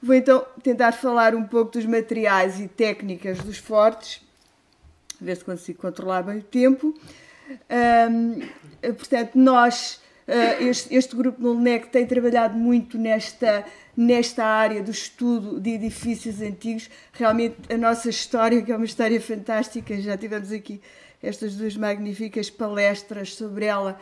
Vou então tentar falar um pouco dos materiais e técnicas dos fortes, ver se consigo controlar bem o tempo. Portanto, este grupo no LNEC tem trabalhado muito nesta área do estudo de edifícios antigos. Realmente a nossa história, que é uma história fantástica, já tivemos aqui estas duas magníficas palestras sobre ela,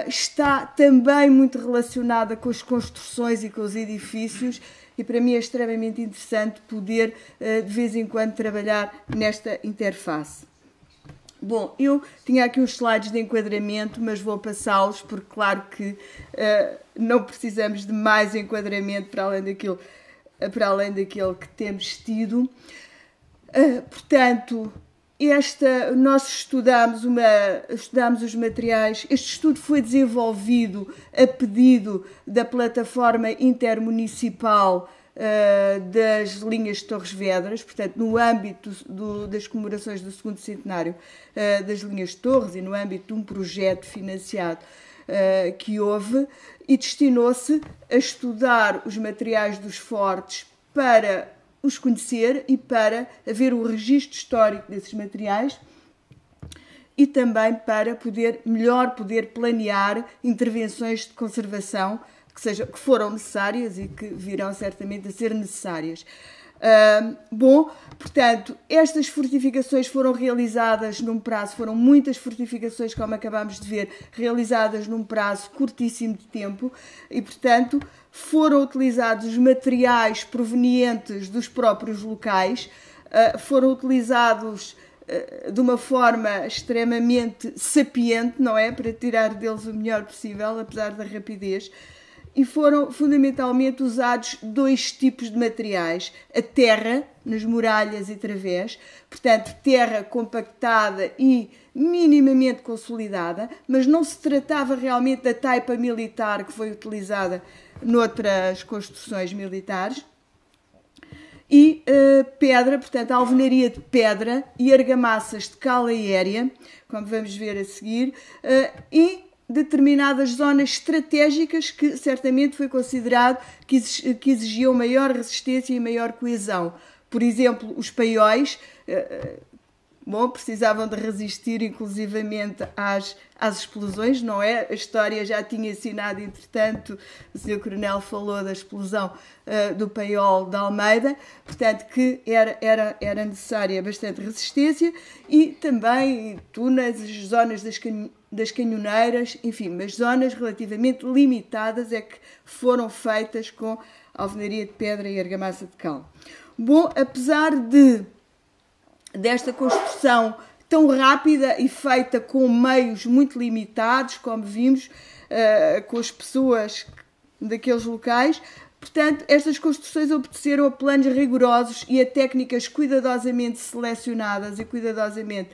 está também muito relacionada com as construções e com os edifícios, e para mim é extremamente interessante poder de vez em quando trabalhar nesta interface. Bom, eu tinha aqui uns slides de enquadramento, mas vou passá-los porque claro que não precisamos de mais enquadramento para além daquele que temos tido. Portanto, nós estudamos os materiais. Este estudo foi desenvolvido a pedido da plataforma intermunicipal das linhas de Torres Vedras, portanto, no âmbito das comemorações do 2º centenário das linhas de Torres e no âmbito de um projeto financiado que houve, e destinou-se a estudar os materiais dos fortes para os conhecer e para haver o registro histórico desses materiais e também para melhor poder planear intervenções de conservação que foram necessárias e que virão certamente a ser necessárias. Portanto, estas fortificações foram realizadas num prazo, foram muitas fortificações, como acabámos de ver, realizadas num prazo curtíssimo de tempo e, portanto, foram utilizados os materiais provenientes dos próprios locais, foram utilizados de uma forma extremamente sapiente, não é? Para tirar deles o melhor possível, apesar da rapidez. E foram fundamentalmente usados dois tipos de materiais. A terra, nas muralhas e través, portanto, terra compactada e minimamente consolidada, mas não se tratava realmente da taipa militar que foi utilizada noutras construções militares. E pedra, portanto, a alvenaria de pedra e argamassas de cal aérea, como vamos ver a seguir, e determinadas zonas estratégicas que certamente foi considerado que exigiam maior resistência e maior coesão. Por exemplo, os paióis precisavam de resistir inclusivamente às explosões, não é? A história já tinha ensinado, entretanto, o Sr. Coronel falou da explosão do paiol de Almeida, portanto que era necessária bastante resistência e também túneis, zonas das canhoneiras, enfim, mas zonas relativamente limitadas é que foram feitas com alvenaria de pedra e argamassa de cal. Bom, apesar desta construção tão rápida e feita com meios muito limitados, como vimos, com as pessoas daqueles locais, portanto, estas construções obedeceram a planos rigorosos e a técnicas cuidadosamente selecionadas e cuidadosamente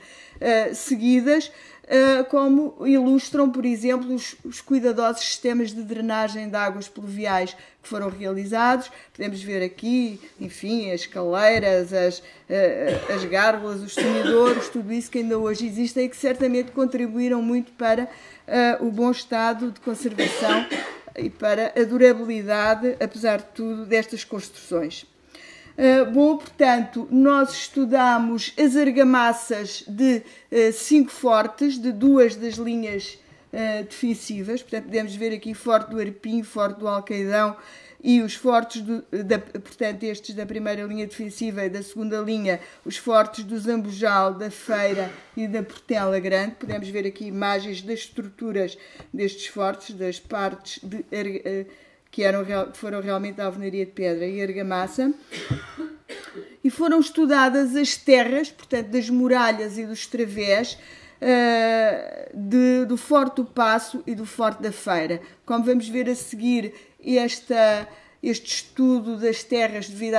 seguidas, como ilustram, por exemplo, os cuidadosos sistemas de drenagem de águas pluviais que foram realizados. Podemos ver aqui, enfim, as caleiras, as gárgulas, os sonhadores, tudo isso que ainda hoje existem e que certamente contribuíram muito para o bom estado de conservação e para a durabilidade, apesar de tudo, destas construções. Portanto, nós estudamos as argamassas de 5 fortes, de 2 das linhas defensivas. Portanto, podemos ver aqui Forte do Arpim, Forte do Alcaidão e os fortes, portanto, estes da primeira linha defensiva e da segunda linha, os fortes do Zambujal, da Feira e da Portela Grande. Podemos ver aqui imagens das estruturas destes fortes, das partes que foram realmente a alvenaria de pedra e argamassa, e foram estudadas as terras, portanto, das muralhas e dos través do Forte do Paço e do Forte da Feira. Como vamos ver a seguir, este estudo das terras, devido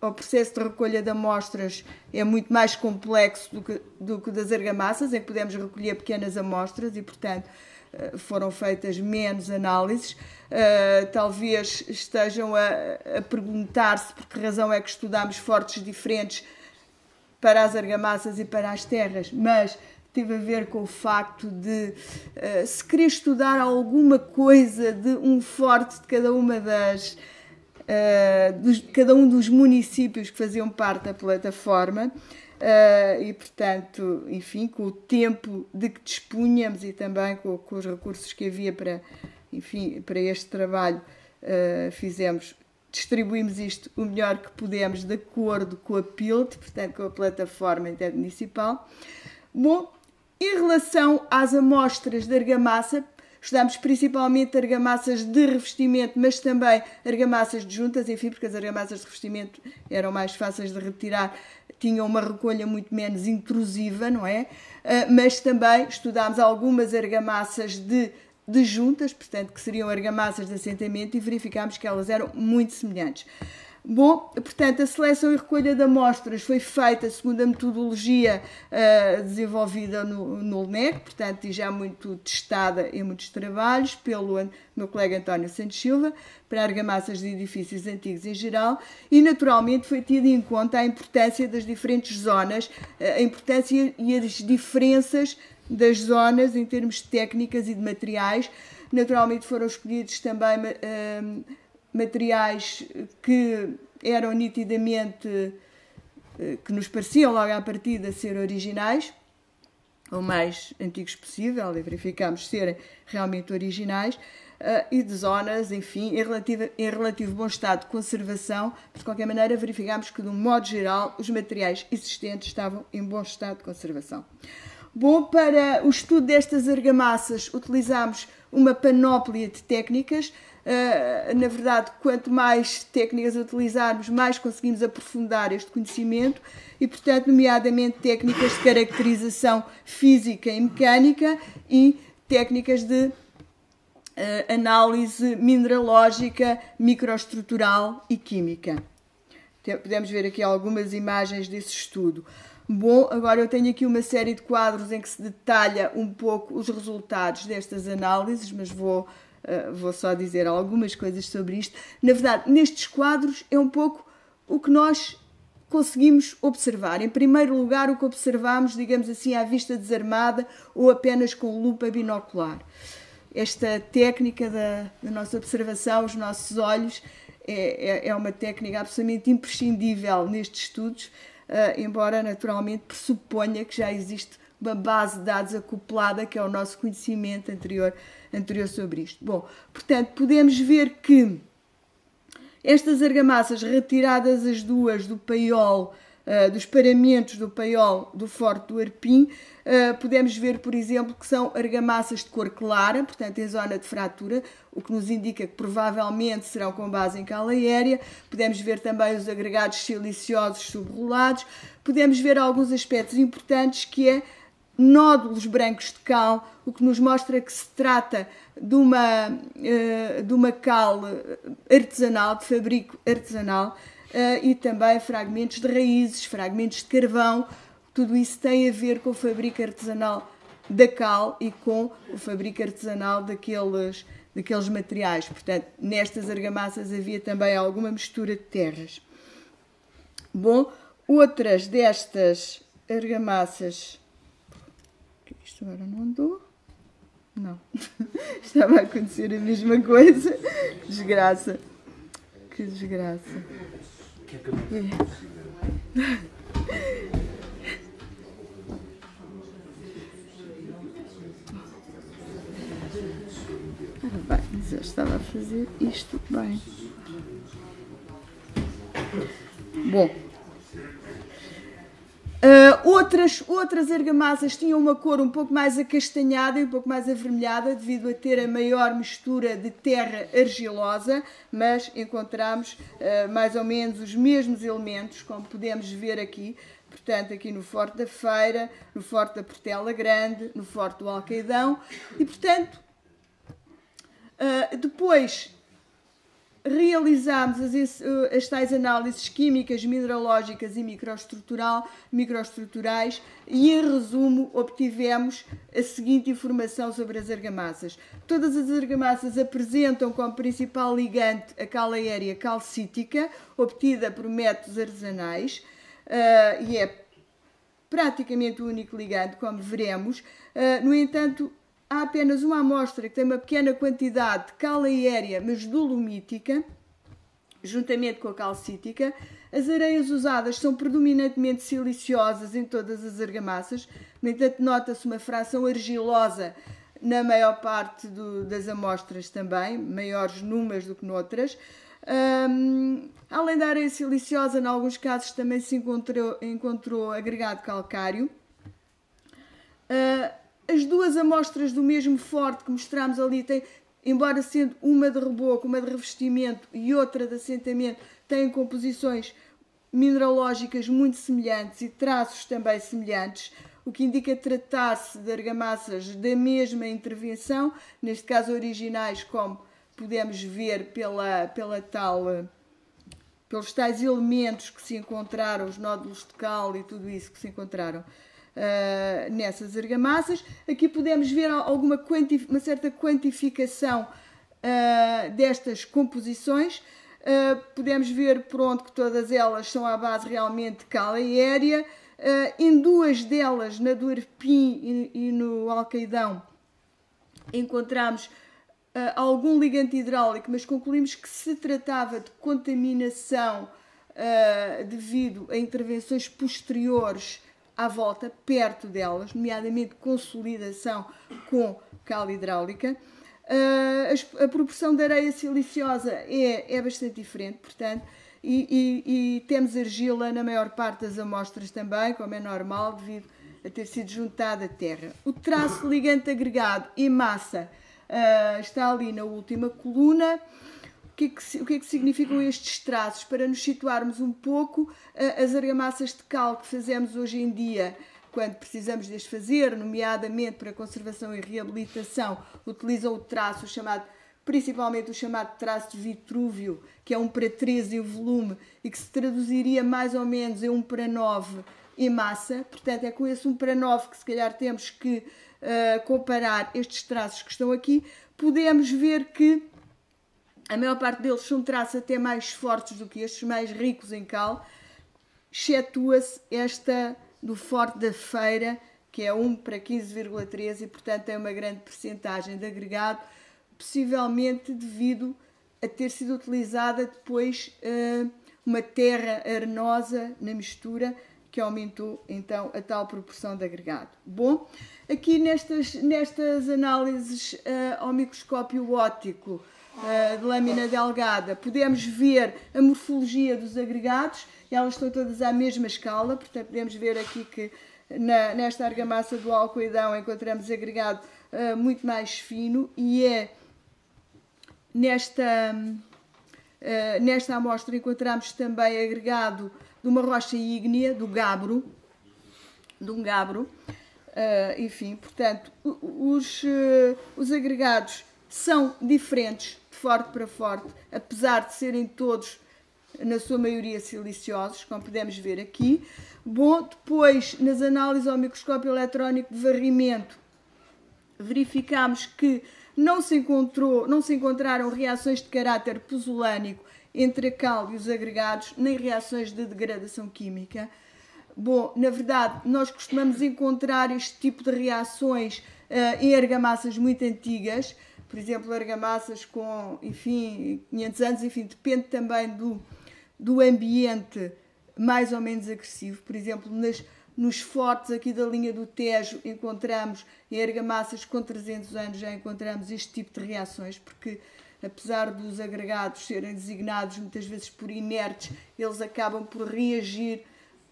ao processo de recolha de amostras, é muito mais complexo do que das argamassas, em que podemos recolher pequenas amostras e, portanto, foram feitas menos análises. Talvez estejam a perguntar-se por que razão é que estudamos fortes diferentes para as argamassas e para as terras, mas teve a ver com o facto de se querer estudar alguma coisa de um forte de cada uma cada um dos municípios que faziam parte da plataforma. E, portanto, enfim, com o tempo de que dispunhamos e também com os recursos que havia para, enfim, para este trabalho, distribuímos isto o melhor que pudemos de acordo com a PILT, portanto, com a Plataforma Intermunicipal. Bom, em relação às amostras de argamassa, estudámos principalmente argamassas de revestimento, mas também argamassas de juntas, enfim, porque as argamassas de revestimento eram mais fáceis de retirar, tinham uma recolha muito menos intrusiva, não é? Mas também estudámos algumas argamassas de juntas, portanto, que seriam argamassas de assentamento, e verificámos que elas eram muito semelhantes. Bom, portanto, a seleção e recolha de amostras foi feita segundo a metodologia desenvolvida no LNEC, portanto, e já muito testada em muitos trabalhos pelo meu colega António Santos Silva, para argamassas de edifícios antigos em geral, e naturalmente foi tida em conta a importância das diferentes zonas, a importância e as diferenças das zonas em termos de técnicas e de materiais. Naturalmente foram escolhidos também materiais que eram nitidamente, que nos pareciam logo à partida ser originais, o mais antigos possível, e verificámos serem realmente originais, e de zonas, enfim, em relativo bom estado de conservação, mas de qualquer maneira verificámos que, de um modo geral, os materiais existentes estavam em bom estado de conservação. Bom, para o estudo destas argamassas utilizámos uma panóplia de técnicas. Na verdade, quanto mais técnicas utilizarmos, mais conseguimos aprofundar este conhecimento e, portanto, nomeadamente técnicas de caracterização física e mecânica e técnicas de análise mineralógica, microestrutural e química. Podemos ver aqui algumas imagens desse estudo. Bom, agora eu tenho aqui uma série de quadros em que se detalha um pouco os resultados destas análises, mas vou só dizer algumas coisas sobre isto. Na verdade, nestes quadros é um pouco o que nós conseguimos observar. Em primeiro lugar, o que observamos, digamos assim, à vista desarmada ou apenas com lupa binocular. Esta técnica da nossa observação, os nossos olhos, é uma técnica absolutamente imprescindível nestes estudos, embora naturalmente pressuponha que já existe uma base de dados acoplada, que é o nosso conhecimento anterior sobre isto. Bom, portanto, podemos ver que estas argamassas, retiradas as duas do paiol, dos paramentos do paiol do Forte do Arpim, podemos ver, por exemplo, que são argamassas de cor clara, portanto, em zona de fratura, o que nos indica que provavelmente serão com base em cal aérea. Podemos ver também os agregados siliciosos subrolados. Podemos ver alguns aspectos importantes, que é nódulos brancos de cal, o que nos mostra que se trata de uma cal artesanal, de fabrico artesanal, e também fragmentos de raízes, fragmentos de carvão. Tudo isso tem a ver com o fabrico artesanal da cal e com o fabrico artesanal daqueles materiais. Portanto, nestas argamassas havia também alguma mistura de terras. Bom, outras destas argamassas... Isto agora não andou? Não. Estava a acontecer a mesma coisa. Desgraça. Que desgraça. Bem, mas eu estava a fazer isto bem. Bom. Outras argamassas tinham uma cor um pouco mais acastanhada e um pouco mais avermelhada, devido a ter a maior mistura de terra argilosa, mas encontramos mais ou menos os mesmos elementos, como podemos ver aqui. Portanto, aqui no Forte da Feira, no Forte da Portela Grande, no Forte do Alcaidão. E, portanto, depois realizámos as tais análises químicas, mineralógicas e microestruturais, e, em resumo, obtivemos a seguinte informação sobre as argamassas. Todas as argamassas apresentam como principal ligante a cal aérea calcítica, obtida por métodos artesanais, e é praticamente o único ligante, como veremos. No entanto, há apenas uma amostra que tem uma pequena quantidade de cal aérea, mas dolomítica, juntamente com a calcítica. As areias usadas são predominantemente siliciosas em todas as argamassas, no entanto nota-se uma fração argilosa na maior parte das amostras também, maiores números do que noutras. Além da areia siliciosa, em alguns casos também se encontrou agregado calcário. As duas amostras do mesmo forte que mostramos ali, embora sendo uma de reboco, uma de revestimento e outra de assentamento, têm composições mineralógicas muito semelhantes e traços também semelhantes, o que indica tratar-se de argamassas da mesma intervenção, neste caso originais, como podemos ver pelos tais elementos que se encontraram, os nódulos de cal e tudo isso que se encontraram nessas argamassas. Aqui podemos ver uma certa quantificação destas composições. Podemos ver que todas elas são à base realmente de cal aérea. Em duas delas, na do Erpim e no Alcaidão, encontramos algum ligante hidráulico, mas concluímos que se tratava de contaminação devido a intervenções posteriores à volta, perto delas, nomeadamente consolidação com cal hidráulica. A proporção de areia siliciosa é bastante diferente, portanto, e temos argila na maior parte das amostras também, como é normal, devido a ter sido juntada à terra. O traço de ligante agregado e massa está ali na última coluna. O que é que significam estes traços? Para nos situarmos um pouco, as argamassas de cal que fazemos hoje em dia, quando precisamos de as fazer, nomeadamente para conservação e reabilitação, utilizam o traço principalmente o chamado traço de Vitrúvio, que é 1:13 em volume e que se traduziria mais ou menos em 1:9 em massa. Portanto, é com esse 1:9 que se calhar temos que comparar estes traços que estão aqui. Podemos ver que a maior parte deles são traços até mais fortes do que estes, mais ricos em cal, excetua-se esta do Forte da Feira, que é 1:15,13 e, portanto, tem uma grande percentagem de agregado, possivelmente devido a ter sido utilizada depois uma terra arenosa na mistura, que aumentou então a tal proporção de agregado. Bom, aqui nestas análises ao microscópio óptico de lâmina delgada, podemos ver a morfologia dos agregados, elas estão todas à mesma escala, portanto podemos ver aqui que nesta argamassa do Alcoidão encontramos agregado muito mais fino, e nesta amostra encontramos também agregado de uma rocha ígnea, de um gabbro. Enfim, portanto, os agregados são diferentes de forte para forte, apesar de serem todos, na sua maioria, siliciosos, como podemos ver aqui. Bom, depois, nas análises ao microscópio eletrónico de varrimento, verificámos que não se encontraram reações de caráter pozolânico entre a cal e os agregados, nem reações de degradação química. Bom, na verdade, nós costumamos encontrar este tipo de reações em argamassas muito antigas, por exemplo, argamassas com, enfim, 500 anos, enfim, depende também do ambiente mais ou menos agressivo. Por exemplo, nos fortes aqui da linha do Tejo encontramos, em argamassas com 300 anos já encontramos este tipo de reações, porque apesar dos agregados serem designados muitas vezes por inertes, eles acabam por reagir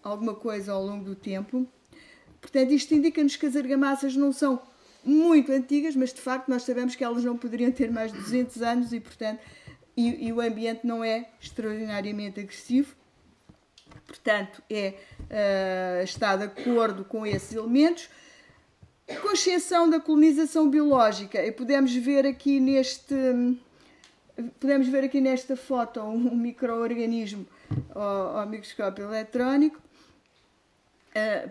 a alguma coisa ao longo do tempo. Portanto, isto indica-nos que as argamassas não são muito antigas, mas de facto nós sabemos que elas não poderiam ter mais de 200 anos e, portanto, e o ambiente não é extraordinariamente agressivo. Portanto, está de acordo com esses elementos, com exceção da colonização biológica. E podemos ver aqui nesta foto um micro-organismo ao microscópio eletrónico.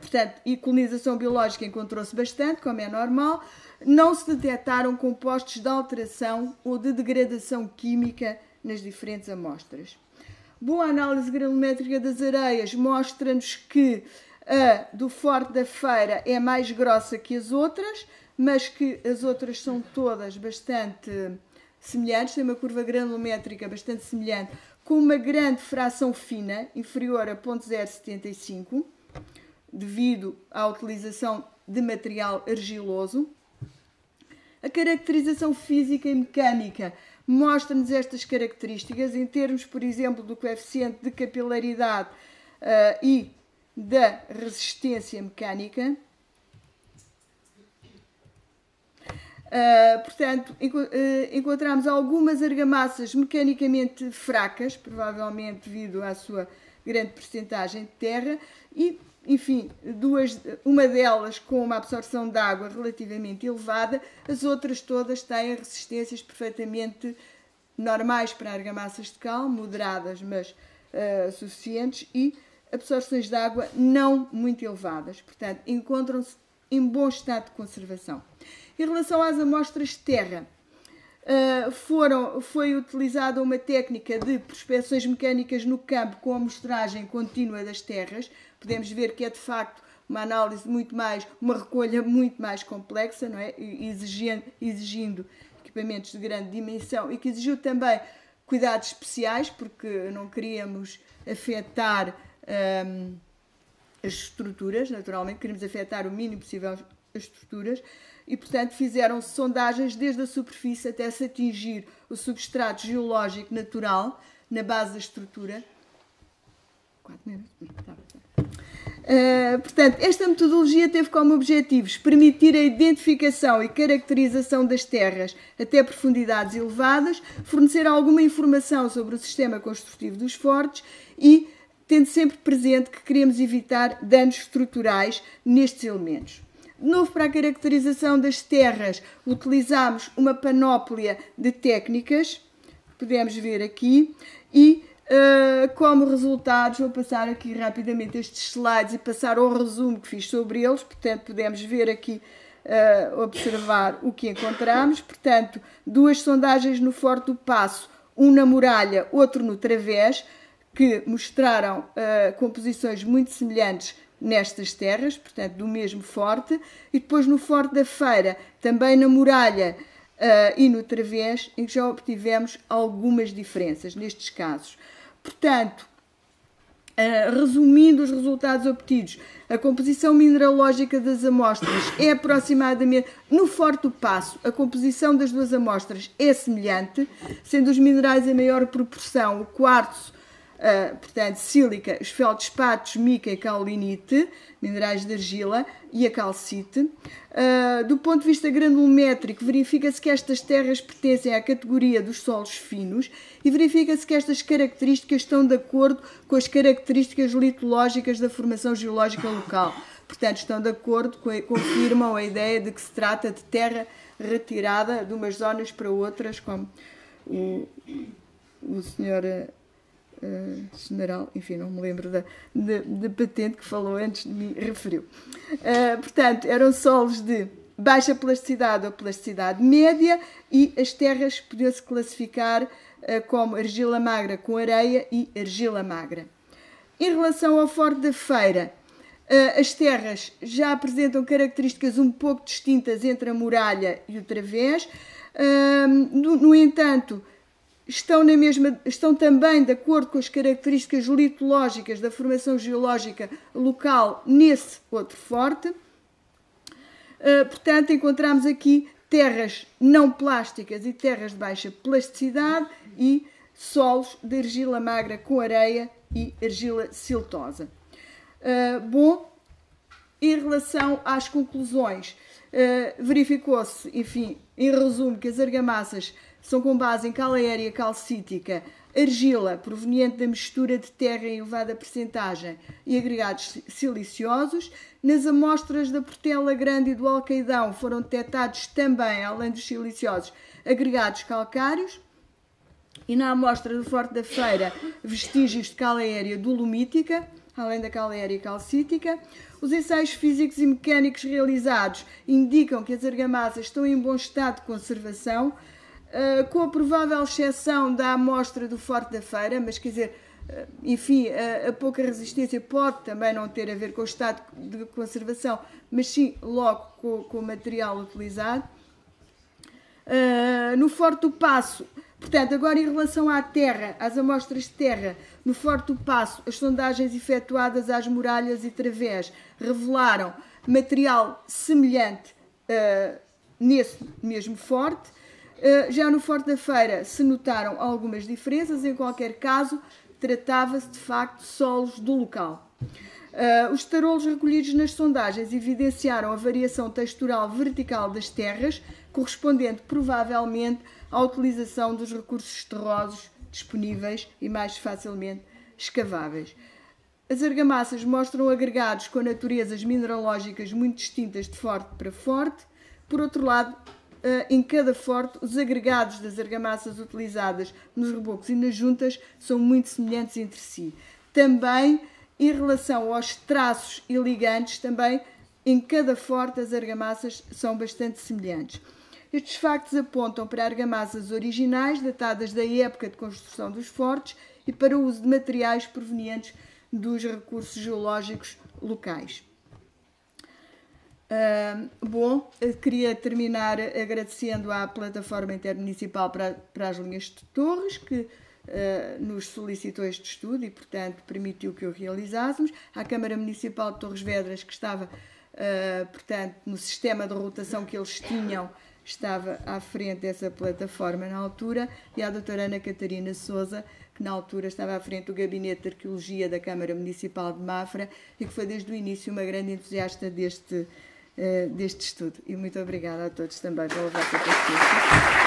Portanto, e colonização biológica encontrou-se bastante, como é normal. Não se detectaram compostos de alteração ou de degradação química nas diferentes amostras. Boa análise granulométrica das areias mostra-nos que a do Forte da Feira é mais grossa que as outras, mas que as outras são todas bastante semelhantes, têm uma curva granulométrica bastante semelhante com uma grande fração fina, inferior a 0,075, devido à utilização de material argiloso. A caracterização física e mecânica mostra-nos estas características em termos, por exemplo, do coeficiente de capilaridade e da resistência mecânica. Portanto, encontramos algumas argamassas mecanicamente fracas, provavelmente devido à sua grande percentagem de terra, e, enfim, uma delas com uma absorção de água relativamente elevada, as outras todas têm resistências perfeitamente normais para argamassas de cal, moderadas, mas suficientes, e absorções de água não muito elevadas. Portanto, encontram-se em bom estado de conservação. Em relação às amostras de terra, foi utilizada uma técnica de prospecções mecânicas no campo com amostragem contínua das terras. Podemos ver que é de facto uma análise uma recolha muito mais complexa, não é? Exigindo equipamentos de grande dimensão e que exigiu também cuidados especiais, porque não queríamos afetar as estruturas, naturalmente, queríamos afetar o mínimo possível as estruturas, e, portanto, fizeram sondagens desde a superfície até se atingir o substrato geológico natural na base da estrutura. 4 minutos. Portanto, esta metodologia teve como objetivos permitir a identificação e caracterização das terras até profundidades elevadas, fornecer alguma informação sobre o sistema construtivo dos fortes e tendo sempre presente que queremos evitar danos estruturais nestes elementos. De novo, para a caracterização das terras, utilizamos uma panóplia de técnicas, podemos ver aqui, e como resultados, vou passar aqui rapidamente estes slides e passar ao resumo que fiz sobre eles. Portanto, podemos ver aqui, observar o que encontramos. Portanto, 2 sondagens no Forte do Paço, um na muralha, outro no través, que mostraram composições muito semelhantes nestas terras, portanto, do mesmo forte, e depois no Forte da Feira, também na muralha e no través, em que já obtivemos algumas diferenças nestes casos. Portanto, resumindo os resultados obtidos, a composição mineralógica das amostras é aproximadamente, no Forte do Paço, a composição das 2 amostras é semelhante, sendo os minerais em maior proporção o quartzo, portanto, sílica, os feldspatos, mica e caulinite, minerais de argila, e a calcite. Do ponto de vista granulométrico, verifica-se que estas terras pertencem à categoria dos solos finos e verifica-se que estas características estão de acordo com as características litológicas da formação geológica local. Portanto, estão de acordo, confirmam a ideia de que se trata de terra retirada de umas zonas para outras, como o senhor general, enfim, não me lembro da patente que falou antes de mim, referiu. Portanto, eram solos de baixa plasticidade ou plasticidade média, e as terras podiam-se classificar como argila magra com areia e argila magra. Em relação ao Forte da Feira, as terras já apresentam características um pouco distintas entre a muralha e o través. No entanto, estão também de acordo com as características litológicas da formação geológica local nesse outro forte. Portanto, encontramos aqui terras não plásticas e terras de baixa plasticidade e solos de argila magra com areia e argila siltosa. Bom, em relação às conclusões, verificou-se, enfim, em resumo, que as argamassas são com base em cal aérea calcítica, argila proveniente da mistura de terra em elevada percentagem e agregados siliciosos. Nas amostras da Portela Grande e do Alcaidão foram detectados também, além dos siliciosos, agregados calcários. E na amostra do Forte da Feira, vestígios de cal aérea dolomítica, além da cal aérea calcítica. Os ensaios físicos e mecânicos realizados indicam que as argamassas estão em bom estado de conservação, com a provável exceção da amostra do Forte da Feira, mas quer dizer, enfim, a pouca resistência pode também não ter a ver com o estado de conservação, mas sim logo com o material utilizado. No Forte do Paço, Portanto, agora em relação à terra, às amostras de terra, no Forte do Paço, as sondagens efetuadas às muralhas e través revelaram material semelhante nesse mesmo forte. Já no Forte da Feira se notaram algumas diferenças, em qualquer caso, tratava-se de facto de solos do local. Os tarolos recolhidos nas sondagens evidenciaram a variação textural vertical das terras, correspondente provavelmente à utilização dos recursos terrosos disponíveis e mais facilmente escaváveis. As argamassas mostram agregados com naturezas mineralógicas muito distintas de forte para forte. Por outro lado, em cada forte, os agregados das argamassas utilizadas nos rebocos e nas juntas são muito semelhantes entre si. Também, em relação aos traços e ligantes, também em cada forte as argamassas são bastante semelhantes. Estes factos apontam para argamassas originais, datadas da época de construção dos fortes, e para o uso de materiais provenientes dos recursos geológicos locais. Queria terminar agradecendo à Plataforma Intermunicipal para as Linhas de Torres, que nos solicitou este estudo e, portanto, permitiu que o realizássemos, à Câmara Municipal de Torres Vedras, que estava, portanto, no sistema de rotação que eles tinham, estava à frente dessa plataforma na altura, e à doutora Ana Catarina Sousa, que na altura estava à frente do Gabinete de Arqueologia da Câmara Municipal de Mafra e que foi desde o início uma grande entusiasta deste estudo. E muito obrigada a todos também pela vossa paciência.